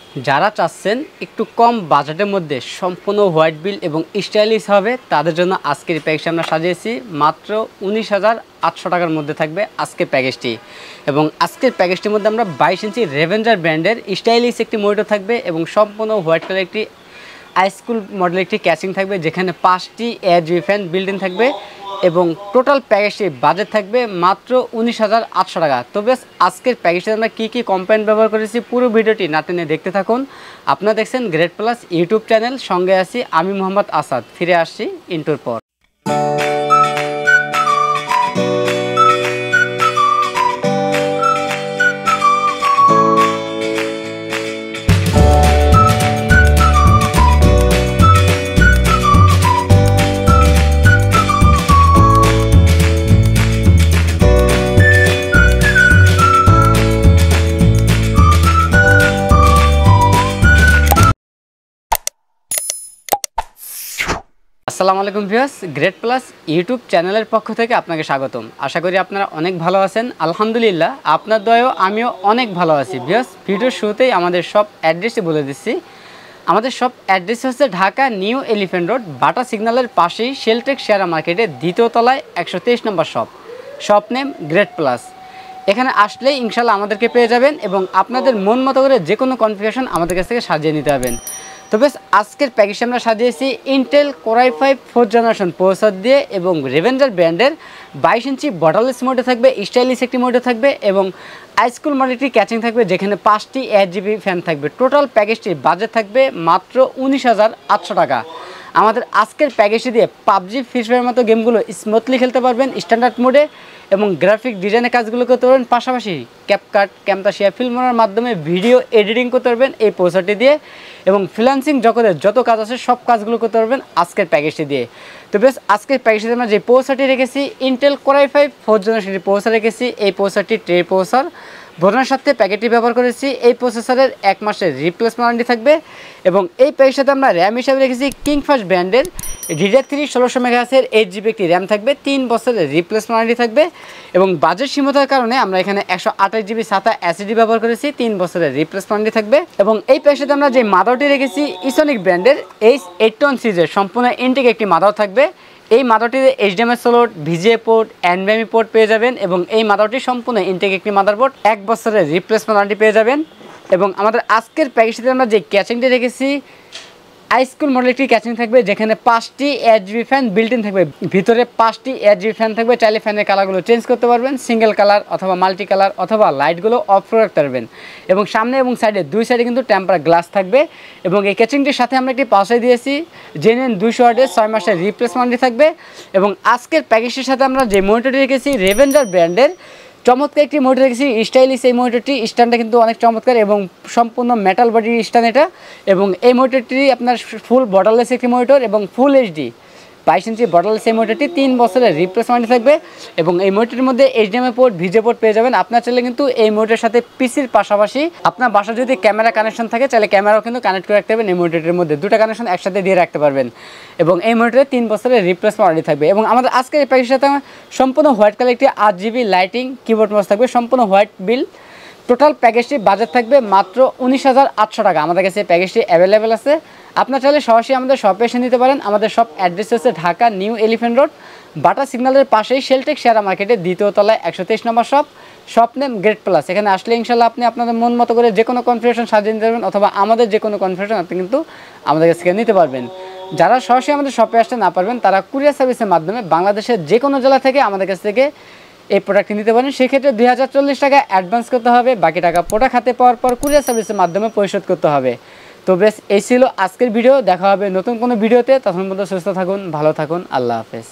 যারা চাচ্ছেন একটু কম বাজেটের মধ্যে সম্পূর্ণ হোয়াইট বিল এবং স্টাইলিশ হবে তাদের জন্য আজকের প্যাকেজটি আমরা সাজিয়েছি মাত্র 19,800 টাকার মধ্যে থাকবে আজকের প্যাকেজটি। এবং আজকের প্যাকেজটির মধ্যে আমরা 22 ইঞ্চি রেভেঞ্জার ব্র্যান্ডের স্টাইলিশ একটি মনিটর থাকবে এবং সম্পূর্ণ হোয়াইট কালার একটি হাইস্কুল মডেল একটি ক্যাচিং থাকবে, যেখানে 5টি এয়ারজিবি ফ্যান বিল্ট ইন থাকবে এবং টোটাল প্যাকেজটি বাজেট থাকবে মাত্র 19,800 টাকা। তো বেশ আজকের প্যাকেজে আমরা কী কী কম্পোনেন্ট ব্যবহার করেছি পুরো ভিডিওটি না টেনে দেখতে থাকুন। আপনারা দেখছেন গ্রেট প্লাস ইউটিউব চ্যানেল, সঙ্গে আছি আমি মোহাম্মদ আসাদ। ফিরে আসছি ইন্টুর পর। আসসালামু আলাইকুম ভিউয়ার্স, গ্রেট প্লাস ইউটিউব চ্যানেলের পক্ষ থেকে আপনাকে স্বাগতম। আশা করি আপনারা অনেক ভালো আছেন। আলহামদুলিল্লাহ আপনার দয়াও আমিও অনেক ভালো আছি। ভিউয়ার্স, ভিডিওর শুরুতেই আমাদের সব অ্যাড্রেসটি বলে দিচ্ছি। আমাদের সব অ্যাড্রেস হচ্ছে ঢাকা নিউ এলিফ্যান্ট রোড, বাটা সিগন্যালের পাশেই শেলটেক শেয়ার মার্কেটের দ্বিতীয় তলায় 123 নম্বর শপ নেম গ্রেট প্লাস। এখানে আসলেই ইনশাল্লাহ আমাদেরকে পেয়ে যাবেন এবং আপনাদের মন মতো করে যে কোনো কনফিগারেশন আমাদের কাছ থেকে সাজিয়ে নিতে পারবেন। তো বেশ আজকের প্যাকেজে আমরা সাজিয়েছি Intel core i5 4th generation processor দিয়ে এবং রেভেঞ্জার ব্র্যান্ডের 22 ইঞ্চি বর্ডারলেস মোডে থাকবে, স্টাইলিশ একটি মোডে থাকবে এবং হাইস্কুল মডেলটি ক্যাচিং থাকবে, যেখানে 5টি 8GB ফ্যান থাকবে। টোটাল প্যাকেজটির বাজেট থাকবে মাত্র 19,800 টাকা। আমাদের আজকের প্যাকেজটি দিয়ে পাবজি, ফ্রি ফায়ারের মতো গেমগুলো স্মুথলি খেলতে পারবেন স্ট্যান্ডার্ড মোডে এবং গ্রাফিক ডিজাইনের কাজগুলো করতে পারবেন, পাশাপাশি ক্যাপকাট, ক্যামতাশিয়া, ফিল্মোনার মাধ্যমে ভিডিও এডিটিং করতে পারবেন এই প্রসেসরটি দিয়ে এবং ফ্রিল্যান্সিং জগতের যত কাজ আছে সব কাজগুলো করতে পারবেন আজকের প্যাকেজটি দিয়ে। তো বেশ আজকের প্যাকেজটিতে আমরা যে প্রসেসরটি রেখেছি Intel core i5 4th generation processor রেখেছি। এই প্রসেসরটি ট্রে প্রসেসর বোর্ডের সাথে প্যাকেটটি ব্যবহার করেছি। এই প্রসেসরের 1 মাসের রিপ্লেসমেন্ট ওয়ারেন্টি থাকবে এবং এই প্যাকেজের সাথে আমরা র্যাম হিসাবে রেখেছি কিংফাস্ট ব্র্যান্ডের DDR3 1600 মেগাহার্জের 8GB একটি র্যাম থাকবে, 3 বছরের রিপ্লেসমেন্ট ওয়ারেন্টি থাকবে এবং বাজেট সীমিততার কারণে আমরা এখানে 128GB SATA SSD ব্যবহার করেছি, 3 বছরের রিপ্লেসমেন্ট ওয়ারেন্টি থাকবে। এবং এই প্যাকেজের সাথে আমরা যে মাদারটি রেখেছি ইসোনিক ব্র্যান্ডের H81 সিরিজের সম্পূর্ণ ইনটেক একটি মাদার থাকবে। এই মাদারটিতে HDMI slot, VGA port, NVMe port পেয়ে যাবেন এবং এই মাদারটি সম্পূর্ণ ইনটেক একটি মাদারবোর্ড, 1 বছরের রিপ্লেসমেন্ট ওয়ারেন্টি পেয়ে যাবেন। এবং আমাদের আজকের প্যাকেজটিতে আমরা যে ক্যাচিংটি রেখেছি হাইস্কুল মডেল একটি ক্যাচিং থাকবে, যেখানে 5টি 8GB ফ্যান বিল্ট ইন থাকবে, ভিতরে 5টি 8GB ফ্যান থাকবে। চাইলে ফ্যানের কালারগুলো চেঞ্জ করতে পারবেন, সিঙ্গেল কালার অথবা মাল্টি কালার অথবা লাইটগুলো অফ করে রাখতে পারবেন। এবং সামনে এবং সাইডে দুই সাইডে কিন্তু টেম্পার গ্লাস থাকবে এবং এই ক্যাচিংটির সাথে আমরা একটি পাশে দিয়েছি জেনুইন 200 ওয়াটের 6 মাসের রিপ্লেসমেন্ট থাকবে। এবং আজকের প্যাকেজটির সাথে আমরা যে মনিটরটি রেখেছি রেভেঞ্জার ব্র্যান্ডের চমৎকার একটি মনিটর রেখেছি স্টাইলিশ। এই মনিটরটি স্ট্যান্ডটা কিন্তু অনেক চমৎকার এবং সম্পূর্ণ মেটাল বডির স্ট্যান্ড এটা। এবং এই মনিটরটি আপনার ফুল বর্ডারলেস একটি মনিটর এবং ফুল HD 22 ইঞ্চি বর্ডারলেস এই মনিটরটি 3 বছরের রিপ্লেসমেন্ট থাকবে এবং এই মনিটরের মধ্যে HDMI পোর্ট, VGA পোর্ট পেয়ে যাবেন। আপনার চাইলে কিন্তু এই মনিটরের সাথে পিসির পাশাপাশি আপনার বাসায় যদি ক্যামেরা কানেকশন থাকে চাইলে ক্যামেরাও কিন্তু কানেক্ট করে রাখতে পারবেন। এই মনিটরের মধ্যে দুটো কানেকশন একসাথে দিয়ে রাখতে পারবেন এবং এই মনিটরে 3 বছরের রিপ্লেসমেন্ট ওয়ারেন্টি থাকবে। এবং আমাদের আজকের এই প্যাকেজের সাথে সম্পূর্ণ হোয়াইট কালার একটি 8GB লাইটিং কিবোর্ড মাউস থাকবে, সম্পূর্ণ হোয়াইট বিল। টোটাল প্যাকেজটির বাজেট থাকবে মাত্র 19,800 টাকা। আমাদের কাছে এই প্যাকেজটি অ্যাভেলেবেল আছে। আপনার চাইলে সরাসরি আমাদের শপে এসে নিতে পারেন। আমাদের শপ অ্যাড্রেস হচ্ছে ঢাকা নিউ এলিফ্যান্ট রোড, বাটা সিগন্যালের পাশেই শেলটেক শেয়ার মার্কেটের দ্বিতীয় তলায় 123 নম্বর শপ নেম গ্রেট প্লাস। এখানে আসলে ইনশাল্লাহ আপনি আপনাদের মন মতো করে যে কোনো কনফিগারেশন সাজিয়ে নিতে পারবেন অথবা আমাদের যে কোনো কনফিগারেশন আপনি কিন্তু আমাদের কাছ থেকে নিতে পারবেন। যারা সরাসরি আমাদের শপে আসতে না পারবেন তারা কুরিয়ার সার্ভিসের মাধ্যমে বাংলাদেশের যে কোনো জেলা থেকে আমাদের কাছ থেকে এই প্রোডাক্টটি নিতে পারেন। সেক্ষেত্রে 2040 টাকা অ্যাডভান্স করতে হবে, বাকি টাকা প্রোডাক্ট হাতে পাওয়ার পর কুরিয়ার সার্ভিসের মাধ্যমে পরিশোধ করতে হবে। তো বেশ এই ছিল আজকের ভিডিও। দেখা হবে নতুন কোনো ভিডিওতে। তখন পর্যন্ত সুস্থ থাকুন, ভালো থাকুন, আল্লাহ হাফেজ।